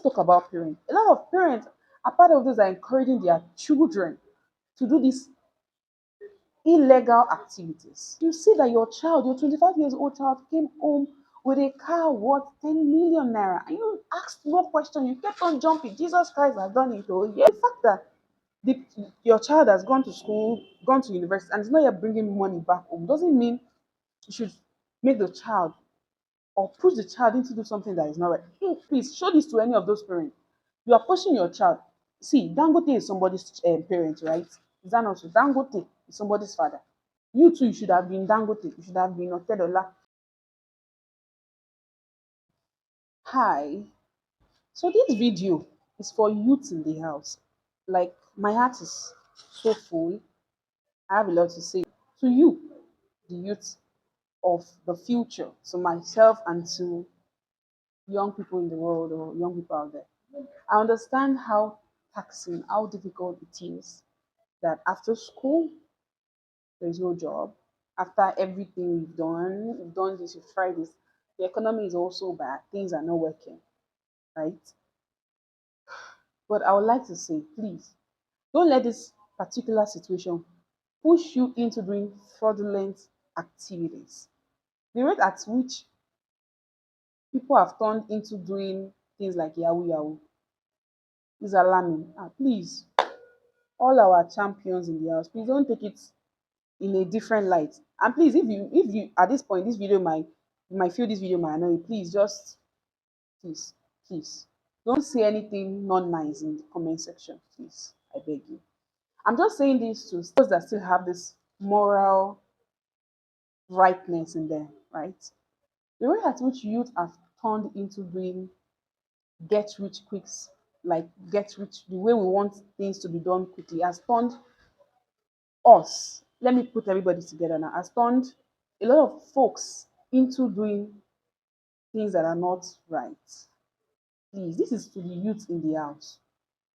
Talk about parents. A lot of parents, a part of those are encouraging their children to do these illegal activities. You see that your child, your 25 years old child, came home with a car worth 10 million naira, and you asked no question. You kept on jumping. Jesus Christ has done it. Oh, yeah. The fact that the, your child has gone to school, gone to university, and is not yet bringing money back home doesn't mean you should make the child or push the child into do something that is not right. Please show this to any of those parents. You are pushing your child. See, Dangote is somebody's parent, right? Is that not so? Dangote is somebody's father. You too, you should have been Dangote. You should have been Otedola. Hi. So this video is for youth in the house. Like, my heart is so full. I have a lot to say to you, the youth of the future, to myself and to young people in the world or young people out there. I understand how taxing, how difficult it is that after school, there's no job. After everything we've done this, we've tried this, the economy is also bad. Things are not working, right? But I would like to say, please, don't let this particular situation push you into doing fraudulent activities. The rate at which people have turned into doing things like Yahoo Yahoo is alarming. Please, all our champions in the house, please don't take it in a different light. And please, if you at this point, this video might you might feel this video might annoy you, please just please, please don't say anything not nice in the comment section, please. I beg you. I'm just saying this to those that still have this moral rightness in them, right? The way at which youth have turned into doing get rich quicks, like get rich, the way we want things to be done quickly, has turned us, let me put everybody together now, has turned a lot of folks into doing things that are not right. Please, this is to the youth in the house.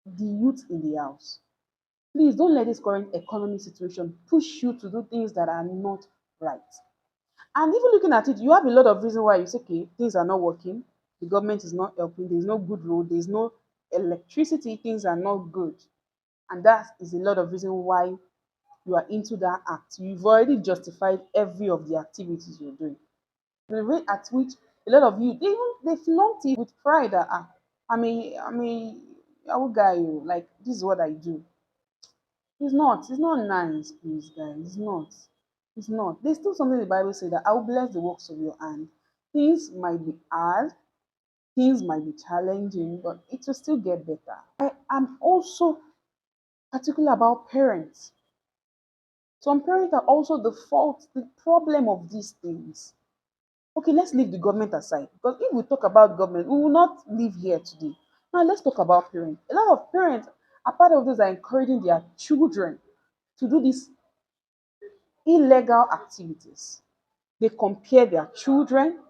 The youth in the house. Please don't let this current economic situation push you to do things that are not right. And even looking at it, you have a lot of reasons why you say, okay, things are not working, the government is not helping, there's no good road, there's no electricity, things are not good. And that is a lot of reason why you are into that act. You've already justified every of the activities you're doing. The rate at which a lot of you they flaunt it with pride that I will guy you like this is what I do. It's not nice, please guys. It's not. There's still something the Bible says that I will bless the works of your hand. Things might be hard, things might be challenging, but it will still get better. I am also particular about parents. Some parents are also the problem of these things. Okay, let's leave the government aside because if we talk about government, we will not live here today. Now let's talk about parents. A lot of parents, a part of those are encouraging their children to do these illegal activities. They compare their children,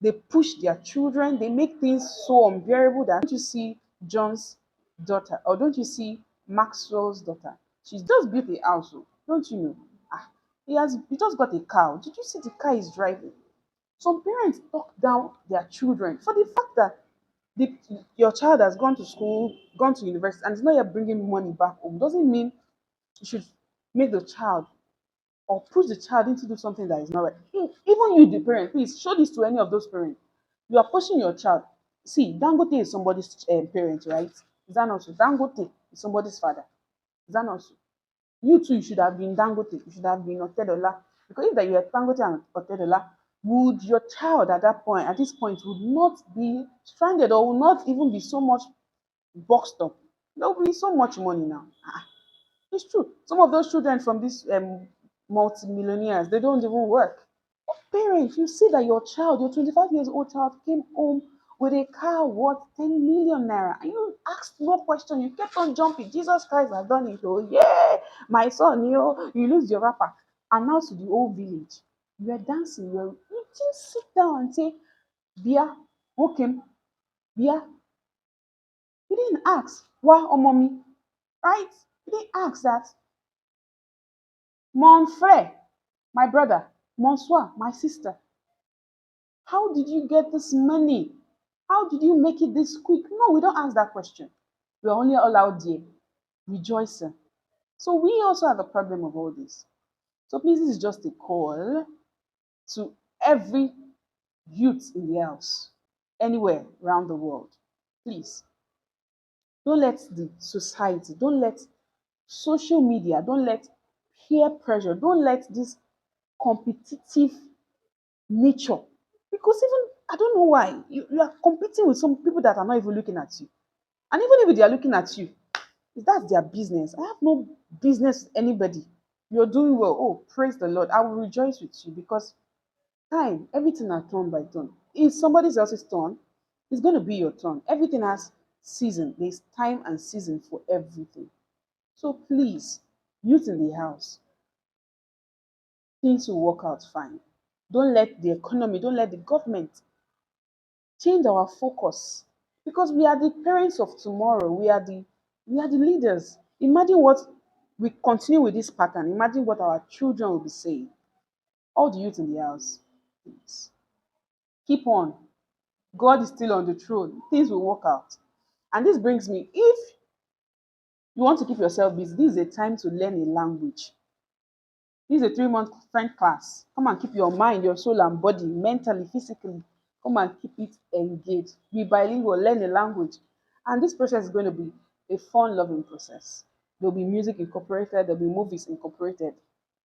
they push their children, they make things so unbearable that don't you see John's daughter or don't you see Maxwell's daughter? She's just built a house, oh, don't you know? He just got a car. Did you see the car he's driving? Some parents talk down their children for the fact that the, your child has gone to school, gone to university, and is not yet bringing money back home. Doesn't mean you should make the child or push the child into do something that is not right. Even you, the parent, please show this to any of those parents. You are pushing your child. See, Dangote is somebody's parent, right? Is that not so? Dangote is somebody's father. Is that not so? You too, you should have been Dangote. You should have been Otedola. Because if that you are Dangote and Otedola, would your child at this point, would not be stranded or would not even be so much boxed up? There will be so much money now. It's true. Some of those children from these multi-millionaires, they don't even work. Parents, you see that your child, your 25 years old child, came home with a car worth 10 million naira, and you asked no question. You kept on jumping. Jesus Christ has done it. Oh, yeah, my son, you lose your wrapper. Announce to the whole village. You are dancing. You didn't sit down and say, Bia, okay, Bia. You didn't ask, why, oh, mommy, right? You didn't ask that. Mon frère, my brother. Bonsoir, my sister. How did you get this money? How did you make it this quick? No, we don't ask that question. We're only allowed there, rejoicing. So we also have a problem of all this. So please, this is just a call to every youth in the house, anywhere around the world. Please, don't let the society, don't let social media, don't let peer pressure, don't let this competitive nature. Because even, I don't know why, you are competing with some people that are not even looking at you. And even if they are looking at you, that's their business. I have no business with anybody. You're doing well. Oh, praise the Lord. I will rejoice with you because time, everything are turn by turn. If somebody else's turn, it's going to be your turn. Everything has season. There's time and season for everything. So please, youth in the house, things will work out fine. Don't let the economy, don't let the government change our focus because we are the parents of tomorrow. We are the leaders. Imagine what we continue with this pattern. Imagine what our children will be saying. All the youth in the house, please keep on. God is still on the throne. Things will work out. And this brings me, if you want to keep yourself busy, this is a time to learn a language. This is a 3 month French class. Come and keep your mind, your soul, and body, mentally, physically. Come and keep it engaged. Be bilingual, learn a language. And this process is going to be a fun, loving process. There'll be music incorporated, there'll be movies incorporated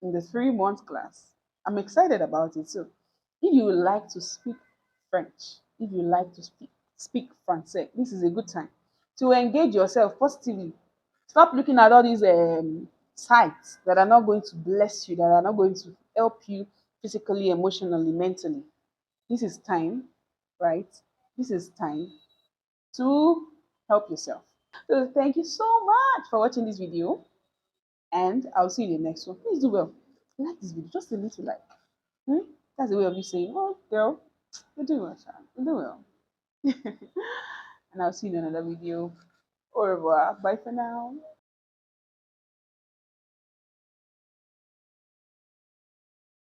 in the 3 month class. I'm excited about it. So, if you would like to speak French, if you like to speak Francais, this is a good time to engage yourself positively. Stop looking at all these sites that are not going to bless you, that are not going to help you physically, emotionally, mentally. This is time, right? This is time to help yourself. So thank you so much for watching this video, and I'll see you in the next one. Please do well. Like this video, just a little like. Hmm? That's the way of you saying, "Oh, girl, you're doing well, Sharon. You're doing well." And I'll see you in another video. Au revoir. Bye for now.